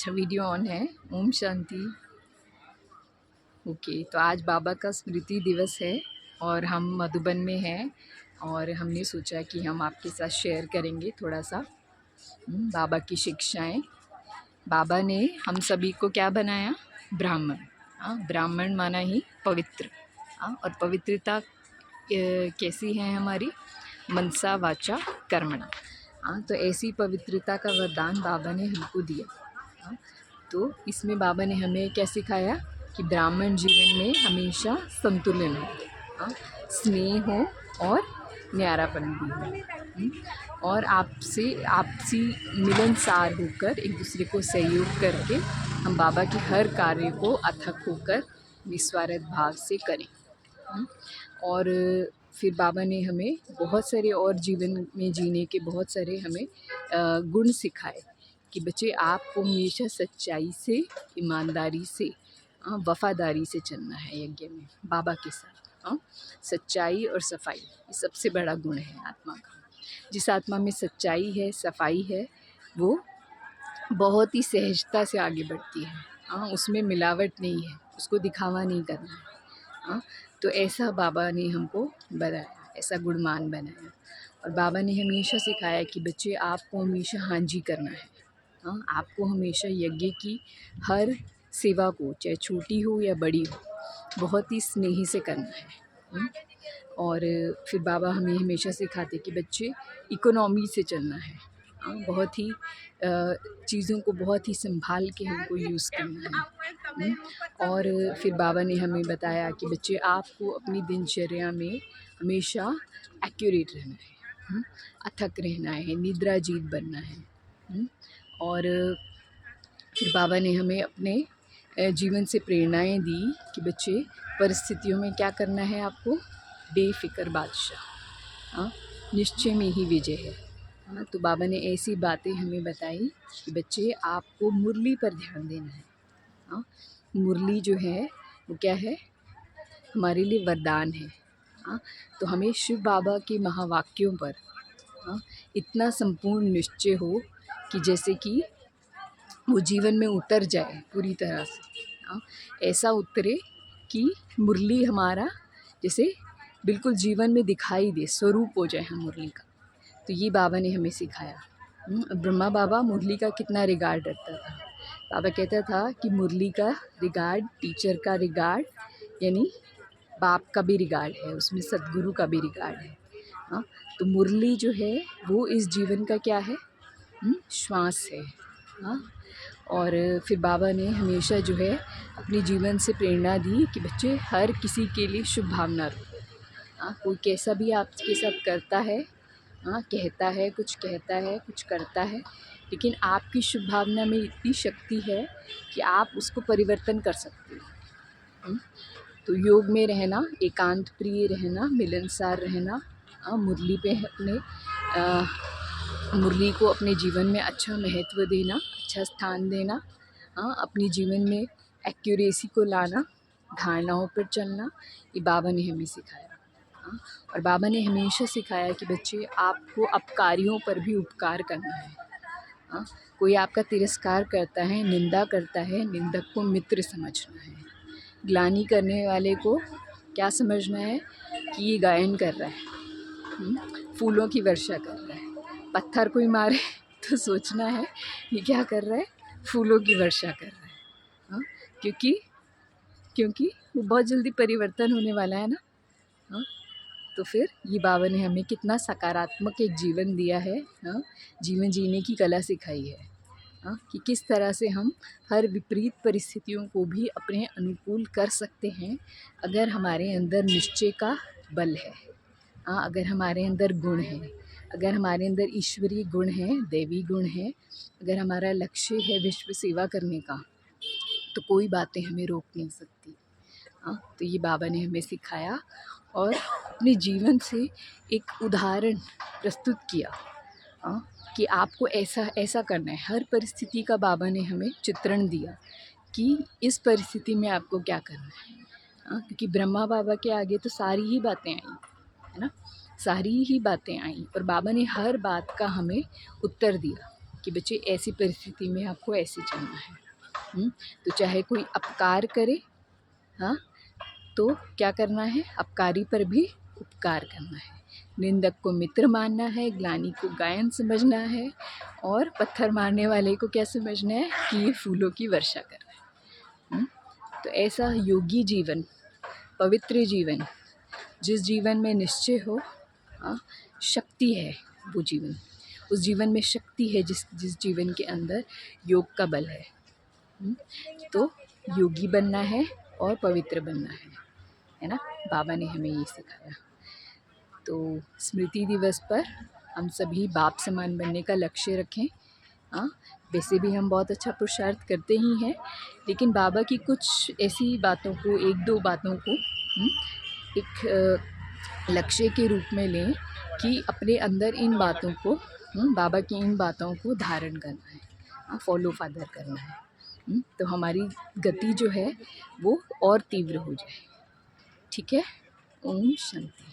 अच्छा video on है। Om Shanti. Okay, तो आज बाबा का स्मृति दिवस है और हम मधुबन में हैं और हमने सोचा कि हम आपके साथ शेयर करेंगे थोड़ा सा बाबा की शिक्षाएं। बाबा ने हम सभी को क्या बनाया? ब्राह्मण। ब्राह्मण माना ही पवित्र। और पवित्रता कैसी है हमारी? मनसा वाचा कर्मणा। तो ऐसी पवित्रता का वरदान बाबा ने हमको दिया। तो इसमें बाबा ने हमें क्या सिखाया कि ब्राह्मण जीवन में हमेशा संतुलन हो, स्नेह हो और न्यारापन भी हो, और आपसी मिलनसार होकर एक दूसरे को सहयोग करके हम बाबा के हर कार्य को अथक होकर निस्वार्थ भाव से करें। और फिर बाबा ने हमें बहुत सारे और जीवन में जीने के बहुत सारे हमें गुण सिखाए कि बच्चे आपको हमेशा सच्चाई से, ईमानदारी से, वफ़ादारी से चलना है यज्ञ में बाबा के साथ। सच्चाई और सफाई ये सबसे बड़ा गुण है आत्मा का। जिस आत्मा में सच्चाई है, सफाई है, वो बहुत ही सहजता से आगे बढ़ती है। उसमें मिलावट नहीं है, उसको दिखावा नहीं करना है। तो ऐसा बाबा ने हमको बनाया, ऐसा गुणमान बनाया। और बाबा ने हमेशा सिखाया कि बच्चे आपको हमेशा हाँ जी करना है। आपको हमेशा यज्ञ की हर सेवा को, चाहे छोटी हो या बड़ी हो, बहुत ही स्नेही से करना है। और फिर बाबा हमें हमेशा सिखाते कि बच्चे इकोनॉमी से चलना है। बहुत ही चीज़ों को बहुत ही संभाल के हमको यूज़ करना है। और फिर बाबा ने हमें बताया कि बच्चे आपको अपनी दिनचर्या में हमेशा एक्यूरेट रहना है, अथक रहना है, निद्राजीत बनना है। और फिर बाबा ने हमें अपने जीवन से प्रेरणाएं दी कि बच्चे परिस्थितियों में क्या करना है आपको? बेफिक्र बादशाह, निश्चय में ही विजय है। तो बाबा ने ऐसी बातें हमें बताई कि बच्चे आपको मुरली पर ध्यान देना है। मुरली जो है वो क्या है? हमारे लिए वरदान है। तो हमें शिव बाबा के महावाक्यों पर इतना संपूर्ण निश्चय हो कि जैसे कि वो जीवन में उतर जाए पूरी तरह से। ऐसा उतरे कि मुरली हमारा जैसे बिल्कुल जीवन में दिखाई दे, स्वरूप हो जाए हम मुरली का। तो ये बाबा ने हमें सिखाया। ब्रह्मा बाबा मुरली का कितना रिगार्ड रखता था। बाबा कहता था कि मुरली का रिगार्ड टीचर का रिगार्ड यानी बाप का भी रिगार्ड है, उसमें सद्गुरु का भी रिगार्ड है। तो मुरली जो है वो इस जीवन का क्या है? श्वास है। और फिर बाबा ने हमेशा जो है अपने जीवन से प्रेरणा दी कि बच्चे हर किसी के लिए शुभ भावना रखो। कोई कैसा भी आपके साथ करता है, कहता है, कुछ करता है, लेकिन आपकी शुभ भावना में इतनी शक्ति है कि आप उसको परिवर्तन कर सकते हो। तो योग में रहना, एकांत प्रिय रहना, मिलनसार रहना, मुरली पे अपने मुरली को अपने जीवन में अच्छा महत्व देना, अच्छा स्थान देना, अपने जीवन में एक्यूरेसी को लाना, धारणाओं पर चलना, ये बाबा ने हमें सिखाया। और बाबा ने हमेशा सिखाया कि बच्चे आपको अपकारियों पर भी उपकार करना है। कोई आपका तिरस्कार करता है, निंदा करता है, निंदक को मित्र समझना है। ग्लानि करने वाले को क्या समझना है कि ये गायन कर रहा है, फूलों की वर्षा कर रहा है। पत्थर कोई मारे तो सोचना है ये क्या कर रहा है? फूलों की वर्षा कर रहा है। क्योंकि वो बहुत जल्दी परिवर्तन होने वाला है ना। तो फिर ये बाबा ने हमें कितना सकारात्मक एक जीवन दिया है। जीवन जीने की कला सिखाई है। कि किस तरह से हम हर विपरीत परिस्थितियों को भी अपने अनुकूल कर सकते हैं अगर हमारे अंदर निश्चय का बल है। अगर हमारे अंदर गुण है, अगर हमारे अंदर ईश्वरीय गुण है, दैवी गुण है, अगर हमारा लक्ष्य है विश्व सेवा करने का, तो कोई बातें हमें रोक नहीं सकती। तो ये बाबा ने हमें सिखाया और अपने जीवन से एक उदाहरण प्रस्तुत किया कि आपको ऐसा ऐसा करना है। हर परिस्थिति का बाबा ने हमें चित्रण दिया कि इस परिस्थिति में आपको क्या करना है। क्योंकि ब्रह्मा बाबा के आगे तो सारी ही बातें आई, है ना, सारी ही बातें आई और बाबा ने हर बात का हमें उत्तर दिया। कि बच्चे ऐसी परिस्थिति में आपको ऐसे चलना है। तो चाहे कोई अपकार करे, हाँ, तो क्या करना है, अपकारी पर भी उपकार करना है, निंदक को मित्र मानना है, ग्लानि को गायन समझना है, और पत्थर मारने वाले को क्या समझना है कि ये फूलों की वर्षा कर रहा है। तो ऐसा योगी जीवन, पवित्र जीवन, जिस जीवन में निश्चय हो, हाँ, शक्ति है वो जीवन, उस जीवन में शक्ति है, जिस जीवन के अंदर योग का बल है। तो योगी बनना है और पवित्र बनना है ना, बाबा ने हमें ये सिखाया। तो स्मृति दिवस पर हम सभी बाप समान बनने का लक्ष्य रखें। हाँ, वैसे भी हम बहुत अच्छा पुरुषार्थ करते ही हैं, लेकिन बाबा की कुछ ऐसी बातों को, एक दो बातों को एक लक्ष्य के रूप में लें कि अपने अंदर इन बातों को, बाबा की इन बातों को धारण करना है, फॉलो फादर करना है। तो हमारी गति जो है वो और तीव्र हो जाए। ठीक है। ओम शांति।